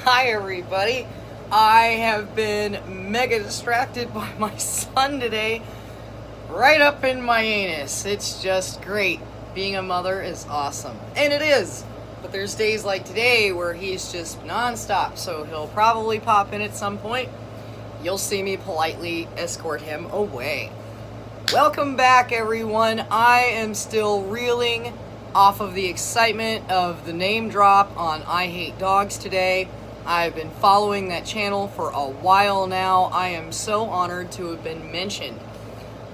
Hi everybody. I have been mega distracted by my son today, right up in my anus. It's just great. Being a mother is awesome. And it is. But there's days like today where he's just non-stop, so he'll probably pop in at some point. You'll see me politely escort him away. Welcome back everyone. I am still reeling off of the excitement of the name drop on I Hate Dogs today. I've been following that channel for a while now. I am so honored to have been mentioned.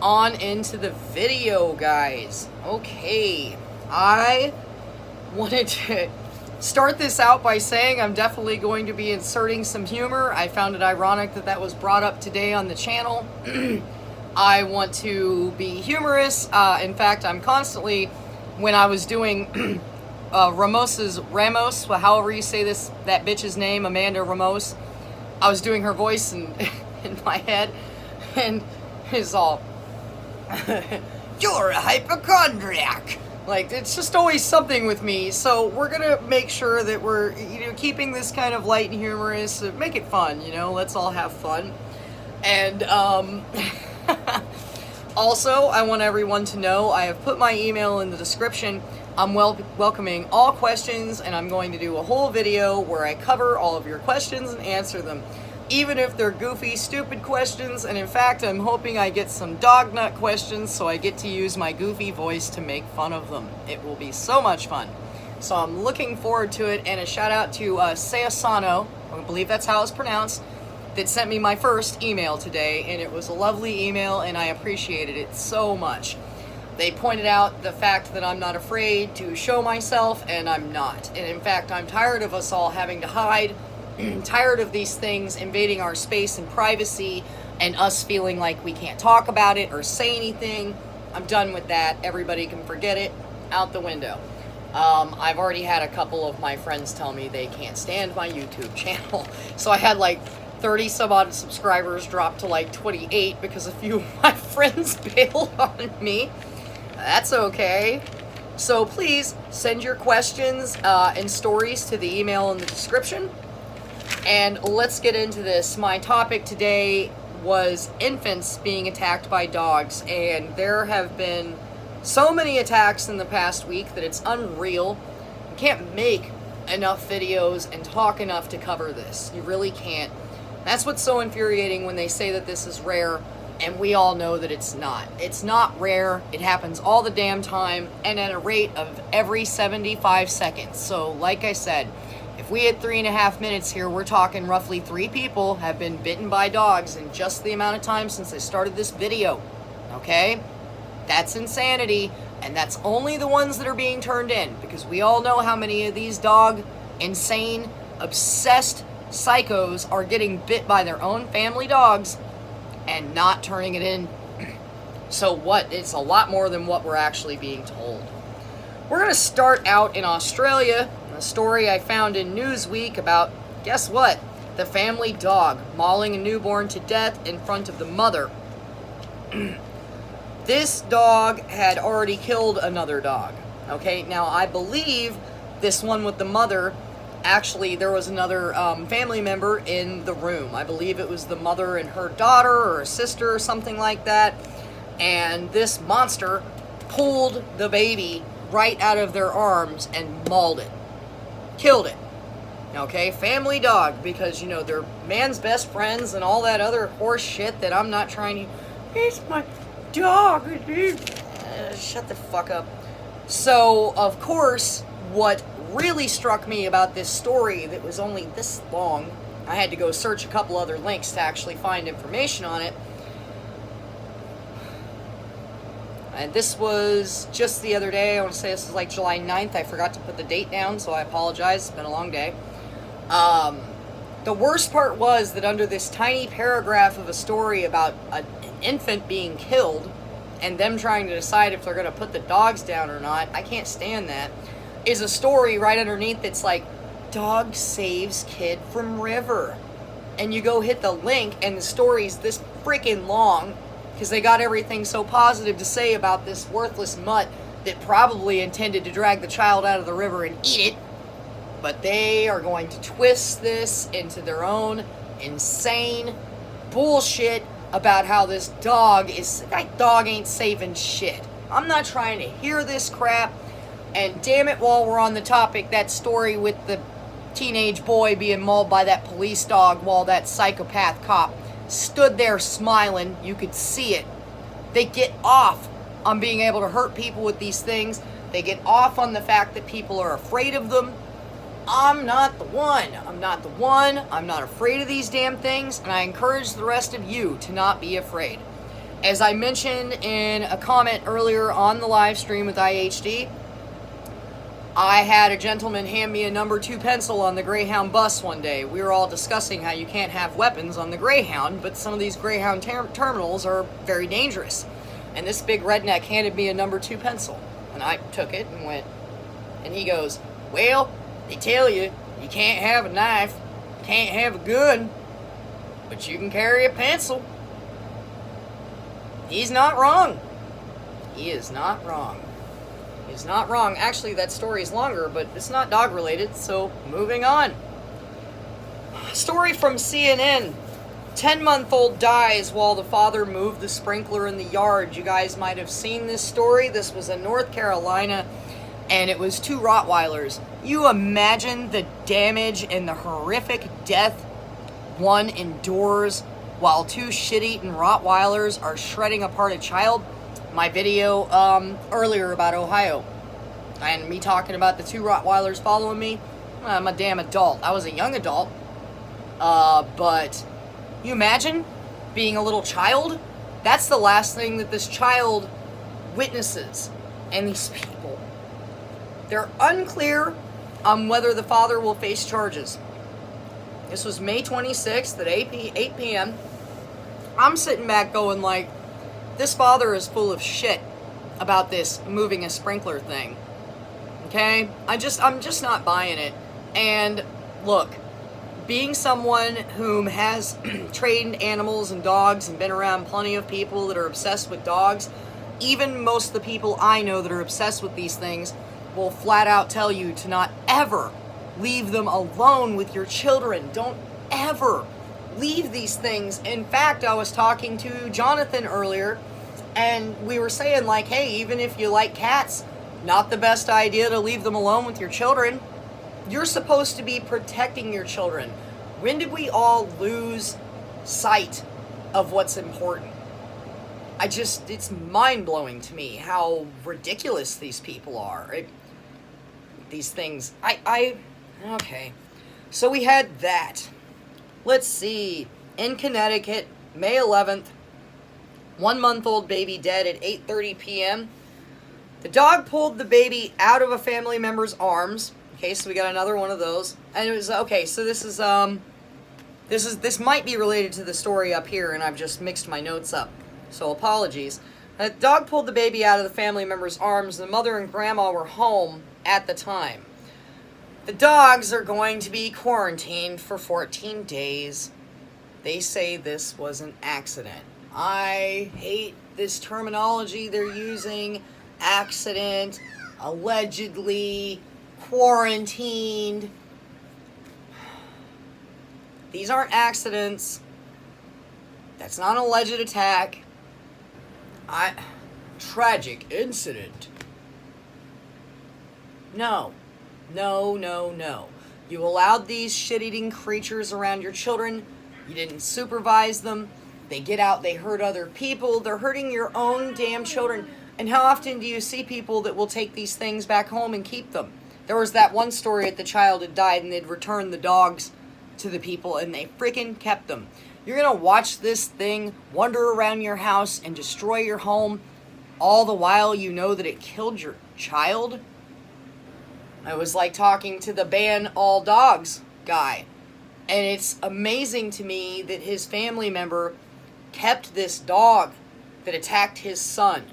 On into the video, guys. Okay, I wanted to start this out by saying I'm definitely going to be inserting some humor. I found it ironic that that was brought up today on the channel. I want to be humorous. In fact, I'm constantly, when I was doing Ramos, however you say that bitch's name, Amanda Ramos, I was doing her voice in my head, and it's all, you're a hypochondriac. Like, it's just always something with me. So we're gonna make sure that we're, keeping this kind of light and humorous, make it fun, let's all have fun. And, also, I want everyone to know I have put my email in the description. I'm welcoming all questions, and I'm going to do a whole video where I cover all of your questions and answer them, even if they're goofy, stupid questions. And in fact, I'm hoping I get some dog nut questions so I get to use my goofy voice to make fun of them. It will be so much fun. So I'm looking forward to it, and a shout out to Sayasano, I believe that's how it's pronounced, that sent me my first email today, and it was a lovely email, and I appreciated it so much. They pointed out the fact that I'm not afraid to show myself, and I'm not. And in fact, I'm tired of us all having to hide, tired of these things invading our space and privacy, and us feeling like we can't talk about it or say anything. I'm done with that. Everybody can forget it. Out the window. I've already had a couple of my friends tell me they can't stand my YouTube channel. So I had like 30 some odd subscribers drop to like 28 because a few of my friends bailed on me. That's okay. So please send your questions and stories to the email in the description. And let's get into this. My topic today was infants being attacked by dogs, and there have been so many attacks in the past week that it's unreal. You can't make enough videos and talk enough to cover this. You really can't. That's what's so infuriating when they say that this is rare, and we all know that it's not. It's not rare. It happens all the damn time, and at a rate of every 75 seconds. So, like I said, if we had 3.5 minutes here, we're talking roughly 3 people have been bitten by dogs in just the amount of time since I started this video. Okay? That's insanity, and that's only the ones that are being turned in, because we all know how many of these insane, obsessed psychos are getting bit by their own family dogs and not turning it in. So what? It's a lot more than what we're actually being told. We're going to start out in Australia, a story I found in Newsweek about, guess what? The family dog mauling a newborn to death in front of the mother. This dog had already killed another dog. Okay, now I believe this one with the mother, actually, there was another family member in the room. I believe it was the mother and her daughter or a sister or something like that. And this monster pulled the baby right out of their arms and mauled it. Killed it. Okay, family dog, because, they're man's best friends and all that other horse shit that I'm not trying to... It's my dog. Shut the fuck up. So, of course, what really struck me about this story that was only this long, I had to go search a couple other links to actually find information on it. And this was just the other day. I want to say this was like July 9th. I forgot to put the date down, so I apologize. It's been a long day. The worst part was that under this tiny paragraph of a story about an infant being killed and them trying to decide if they're going to put the dogs down or not, I can't stand that, is a story right underneath that's like, dog saves kid from river. And you go hit the link, and the story's this freaking long, because they got everything so positive to say about this worthless mutt that probably intended to drag the child out of the river and eat it. but they are going to twist this into their own insane bullshit about how this dog is, that dog ain't saving shit. I'm not trying to hear this crap. And damn it, while we're on the topic, that story with the teenage boy being mauled by that police dog while that psychopath cop stood there smiling, you could see it. They get off on being able to hurt people with these things. They get off on the fact that people are afraid of them. I'm not the one. I'm not the one. I'm not afraid of these damn things, and I encourage the rest of you to not be afraid. As I mentioned in a comment earlier on the live stream with IHD, I had a gentleman hand me a number 2 pencil on the Greyhound bus one day. We were all discussing how you can't have weapons on the Greyhound, but some of these Greyhound terminals are very dangerous. And this big redneck handed me a number 2 pencil, and I took it and went, and he goes, well, they tell you can't have a knife, can't have a gun, but you can carry a pencil. He's not wrong. He is not wrong. He's not wrong. Actually, that story is longer, but it's not dog related, so moving on. Story from CNN. 10-month-old dies while the father moved the sprinkler in the yard. You guys might have seen this story. This was in North Carolina, and it was 2 Rottweilers. You imagine the damage and the horrific death one endures while 2 shit-eaten Rottweilers are shredding apart a child. My video earlier about Ohio, and me talking about the 2 Rottweilers following me. I'm a damn adult. I was a young adult, but you imagine being a little child? That's the last thing that this child witnesses. And these people, they're unclear on whether the father will face charges. This was May 26th at 8 p.m. I'm sitting back going like, this father is full of shit about this moving a sprinkler thing. Okay? I'm just not buying it. And look, being someone whom has trained animals and dogs and been around plenty of people that are obsessed with dogs, even most of the people I know that are obsessed with these things will flat out tell you to not ever leave them alone with your children. Don't ever leave these things. In fact, I was talking to Jonathan earlier, and we were saying like, hey, even if you like cats, not the best idea to leave them alone with your children. You're supposed to be protecting your children. When did we all lose sight of what's important? It's mind-blowing to me how ridiculous these people are. These things, okay. So we had that. Let's see. In Connecticut, May 11th, 1-month-old baby dead at 8:30 p.m. The dog pulled the baby out of a family member's arms. Okay, so we got another one of those. And it was, okay, so this might be related to the story up here, and I've just mixed my notes up. So apologies. The dog pulled the baby out of the family member's arms. The mother and grandma were home at the time. The dogs are going to be quarantined for 14 days. They say this was an accident. I hate this terminology they're using. Accident, allegedly, quarantined. These aren't accidents. That's not an alleged attack. Tragic incident. No. You allowed these shit-eating creatures around your children. You didn't supervise them. They get out, they hurt other people. They're hurting your own damn children. And how often do you see people that will take these things back home and keep them? There was that one story that the child had died and they'd returned the dogs to the people and they freaking kept them. You're going to watch this thing wander around your house and destroy your home all the while you know that it killed your child? I was like talking to the ban all dogs guy. And it's amazing to me that his family member kept this dog that attacked his son.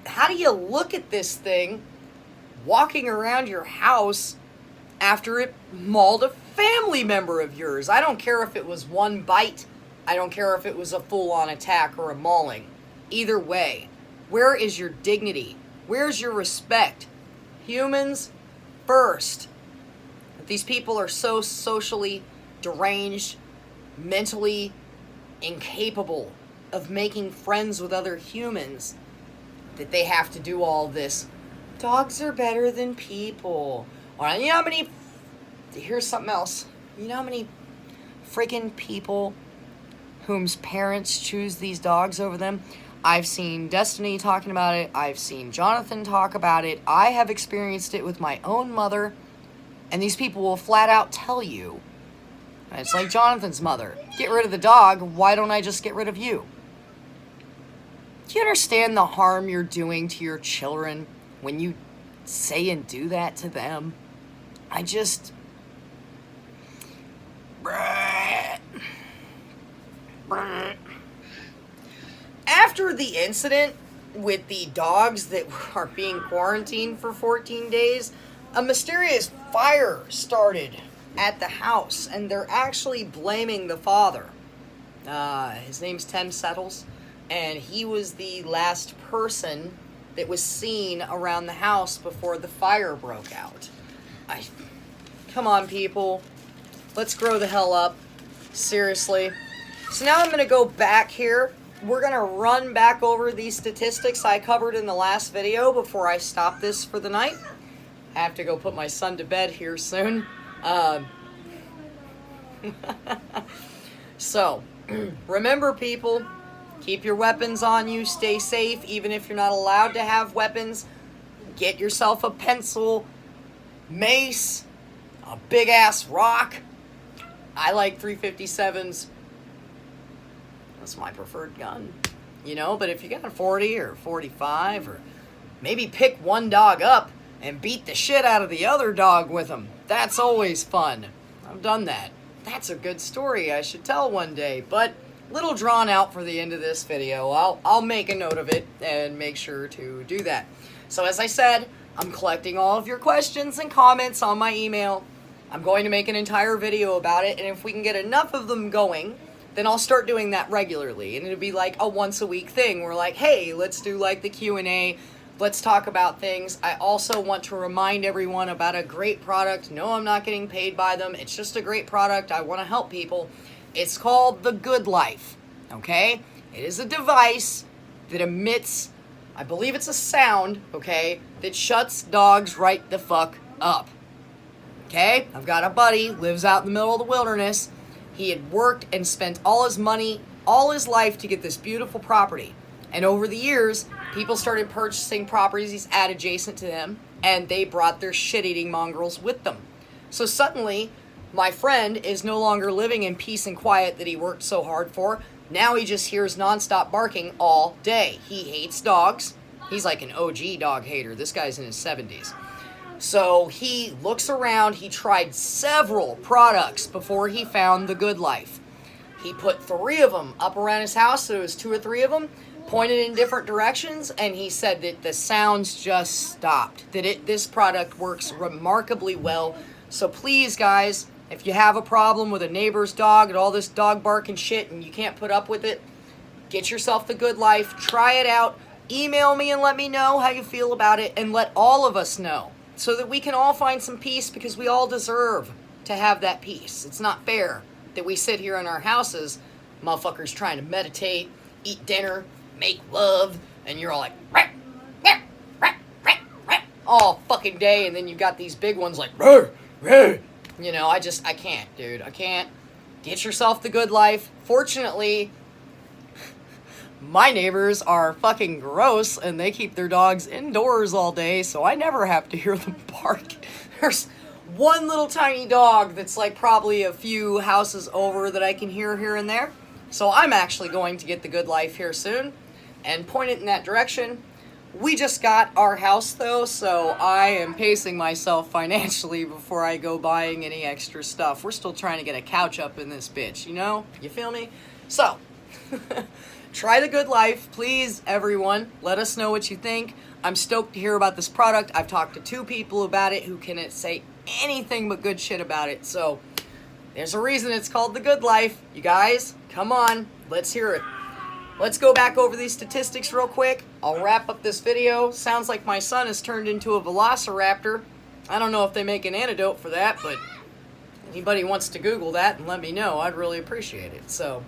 How do you look at this thing walking around your house after it mauled a family member of yours? I don't care if it was one bite. I don't care if it was a full-on attack or a mauling. Either way, where is your dignity? Where's your respect? Humans, first that these people are so socially deranged, mentally incapable of making friends with other humans that they have to do all this. Dogs are better than people. Or you know how many, here's something else. You know how many freaking people whose parents choose these dogs over them? I've seen Destiny talking about it. I've seen Jonathan talk about it. I have experienced it with my own mother. And these people will flat out tell you. And it's like Jonathan's mother. Get rid of the dog. Why don't I just get rid of you? Do you understand the harm you're doing to your children when you say and do that to them? I just... After the incident with the dogs that are being quarantined for 14 days, a mysterious fire started at the house, and they're actually blaming the father. His name's Tim Settles, and he was the last person that was seen around the house before the fire broke out. Come on, people. Let's grow the hell up. Seriously. So now I'm going to go back here. We're going to run back over these statistics I covered in the last video before I stop this for the night. I have to go put my son to bed here soon. So, remember, people, keep your weapons on you. Stay safe, even if you're not allowed to have weapons. Get yourself a pencil, mace, a big-ass rock. I like 357s. That's my preferred gun. You know, but if you got a 40 or 45, or maybe pick one dog up and beat the shit out of the other dog with them. That's always fun. I've done that. That's a good story I should tell one day, but a little drawn out for the end of this video. I'll make a note of it and make sure to do that. So as I said, I'm collecting all of your questions and comments on my email. I'm going to make an entire video about it, and if we can get enough of them going, then I'll start doing that regularly, and it'll be like a once-a-week thing. We're like, hey, let's do like the Q&A. Let's talk about things. I also want to remind everyone about a great product. No, I'm not getting paid by them. It's just a great product. I want to help people. It's called The Good Life, okay? It is a device that emits, I believe it's a sound, okay, that shuts dogs right the fuck up, okay? I've got a buddy, lives out in the middle of the wilderness. He had worked and spent all his money, all his life to get this beautiful property. And over the years, people started purchasing properties at adjacent to them, and they brought their shit-eating mongrels with them. So suddenly, my friend is no longer living in peace and quiet that he worked so hard for. Now he just hears nonstop barking all day. He hates dogs. He's like an OG dog hater. This guy's in his 70s. So he looks around. He tried several products before he found The Good Life. He put 3 of them up around his house, so it was 2 or 3 of them, pointed in different directions, and he said that the sounds just stopped. That this product works remarkably well. So please, guys, if you have a problem with a neighbor's dog and all this dog bark and shit and you can't put up with it, get yourself The Good Life. Try it out. Email me and let me know how you feel about it, and let all of us know so that we can all find some peace, because we all deserve to have that peace. It's not fair that we sit here in our houses, motherfuckers trying to meditate, eat dinner, make love, and you're all like, rah, rah, rah, rah, rah, all fucking day, and then you've got these big ones like, rah, rah. You know, I can't, dude. I can't. Get yourself The Good Life. Fortunately, my neighbors are fucking gross, and they keep their dogs indoors all day, so I never have to hear them bark. There's one little tiny dog that's like probably a few houses over that I can hear here and there. So I'm actually going to get The Good Life here soon and point it in that direction. We just got our house though, so I am pacing myself financially before I go buying any extra stuff. We're still trying to get a couch up in this bitch, you know? You feel me? So, try The Good Life, please, everyone. Let us know what you think. I'm stoked to hear about this product. I've talked to 2 people about it who can say anything but good shit about it. So, there's a reason it's called The Good Life. You guys, come on, let's hear it. Let's go back over these statistics real quick. I'll wrap up this video. Sounds like my son has turned into a velociraptor. I don't know if they make an antidote for that, but anybody wants to Google that and let me know, I'd really appreciate it. So,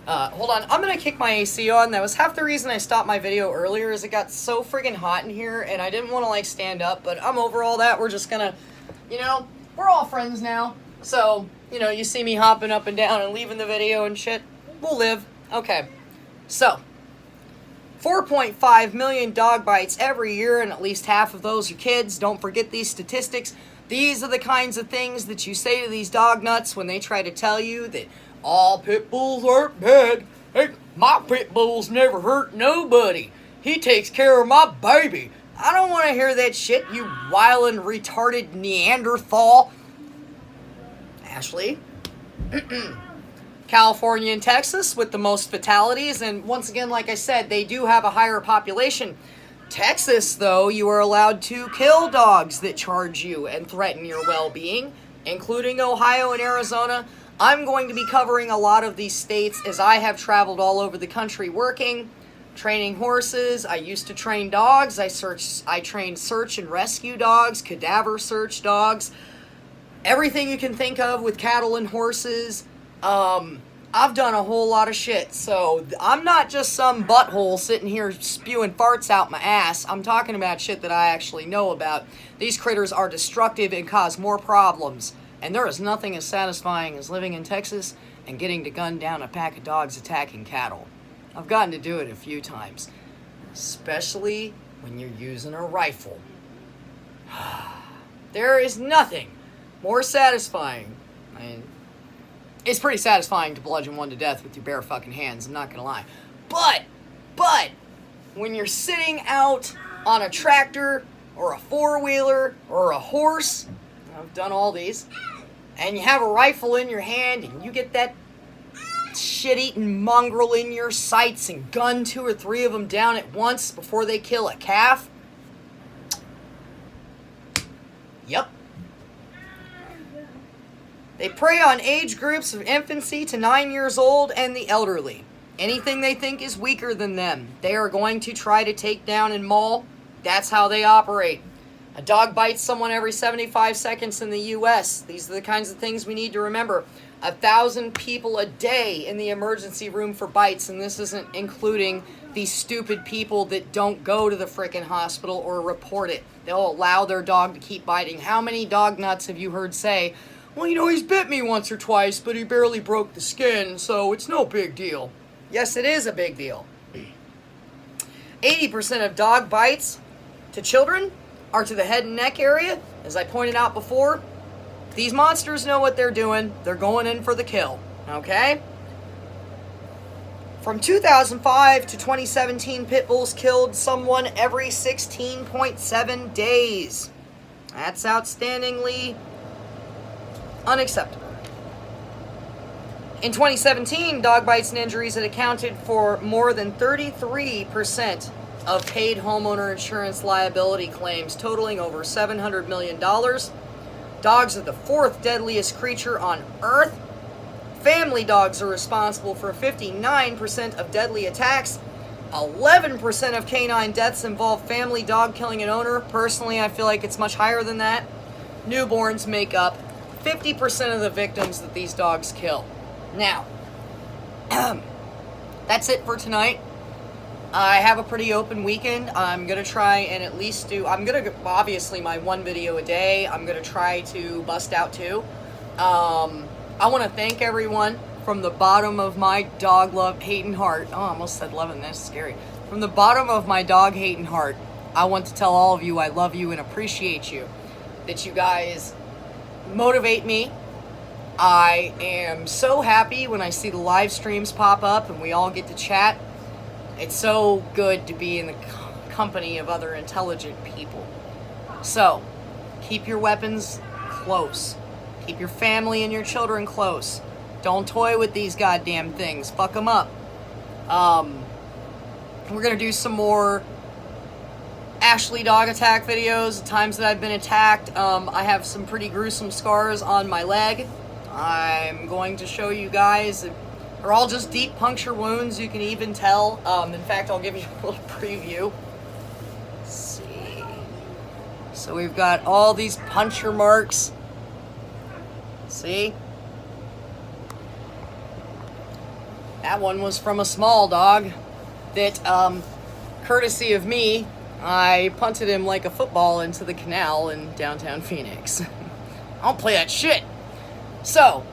hold on. I'm going to kick my AC on. That was half the reason I stopped my video earlier, is it got so friggin' hot in here, and I didn't want to, like, stand up, but I'm over all that. We're just going to, you know, we're all friends now. So, you know, you see me hopping up and down and leaving the video and shit. We'll live. Okay. So, 4.5 million dog bites every year, and at least half of those are kids. Don't forget these statistics. These are the kinds of things that you say to these dog nuts when they try to tell you that all pit bulls aren't bad. Hey, my pit bull's never hurt nobody. He takes care of my baby. I don't want to hear that shit, you wildin' retarded Neanderthal. Ashley. California and Texas with the most fatalities, and once again, like I said, they do have a higher population. Texas, though, you are allowed to kill dogs that charge you and threaten your well-being, including Ohio and Arizona. I'm going to be covering a lot of these states as I have traveled all over the country working, training horses. I used to train dogs. I trained search and rescue dogs, cadaver search dogs, everything you can think of with cattle and horses. I've done a whole lot of shit, so I'm not just some butthole sitting here spewing farts out my ass. I'm talking about shit that I actually know about. These critters are destructive and cause more problems, and there is nothing as satisfying as living in Texas and getting to gun down a pack of dogs attacking cattle. I've gotten to do it a few times, especially when you're using a rifle. There is nothing more satisfying. I mean, it's pretty satisfying to bludgeon one to death with your bare fucking hands, I'm not gonna lie. But, when you're sitting out on a tractor, or a four-wheeler, or a horse, I've done all these, and you have a rifle in your hand, and you get that shit-eating mongrel in your sights and gun 2 or 3 of them down at once before they kill a calf. Yep. They prey on age groups of infancy to 9 years old and the elderly. Anything they think is weaker than them, they are going to try to take down and maul. That's how they operate. A dog bites someone every 75 seconds in the U.S. These are the kinds of things we need to remember. 1,000 people a day in the emergency room for bites, and this isn't including these stupid people that don't go to the frickin' hospital or report it. They'll allow their dog to keep biting. How many dog nuts have you heard say, well, you know, he's bit me once or twice, but he barely broke the skin, so it's no big deal. Yes, it is a big deal. 80% of dog bites to children are to the head and neck area. As I pointed out before, these monsters know what they're doing. They're going in for the kill, okay? From 2005 to 2017, pit bulls killed someone every 16.7 days. That's outstandingly unacceptable. In 2017, dog bites and injuries had accounted for more than 33% of paid homeowner insurance liability claims, totaling over $700 million. Dogs are the 4th deadliest creature on Earth. Family dogs are responsible for 59% of deadly attacks. 11% of canine deaths involve family dog killing an owner. Personally, I feel like it's much higher than that. Newborns make up 50% of the victims that these dogs kill. Now, that's it for tonight. I have a pretty open weekend. I'm going to try and at least obviously my 1 video a day. I'm going to try to bust out 2. I want to thank everyone from the bottom of my dog love hating heart. Oh, I almost said loving, that's scary. From the bottom of my dog hating heart, I want to tell all of you I love you and appreciate you. That you guys motivate me. I am so happy when I see the live streams pop up and we all get to chat. It's so good to be in the company of other intelligent people. So, keep your weapons close. Keep your family and your children close. Don't toy with these goddamn things. Fuck them up. We're going to do some more Ashley dog attack videos, the times that I've been attacked. I have some pretty gruesome scars on my leg. I'm going to show you guys. They're all just deep puncture wounds, you can even tell. In fact, I'll give you a little preview. Let's see. So we've got all these puncture marks. See? That one was from a small dog that, courtesy of me, I punted him like a football into the canal in downtown Phoenix. I don't play that shit. So,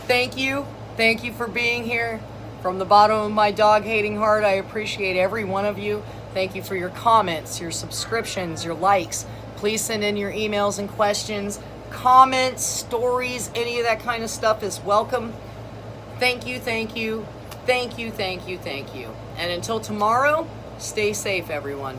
thank you. Thank you for being here. From the bottom of my dog-hating heart, I appreciate every one of you. Thank you for your comments, your subscriptions, your likes. Please send in your emails and questions. Comments, stories, any of that kind of stuff is welcome. Thank you, thank you. Thank you, thank you, thank you. And until tomorrow, stay safe, everyone.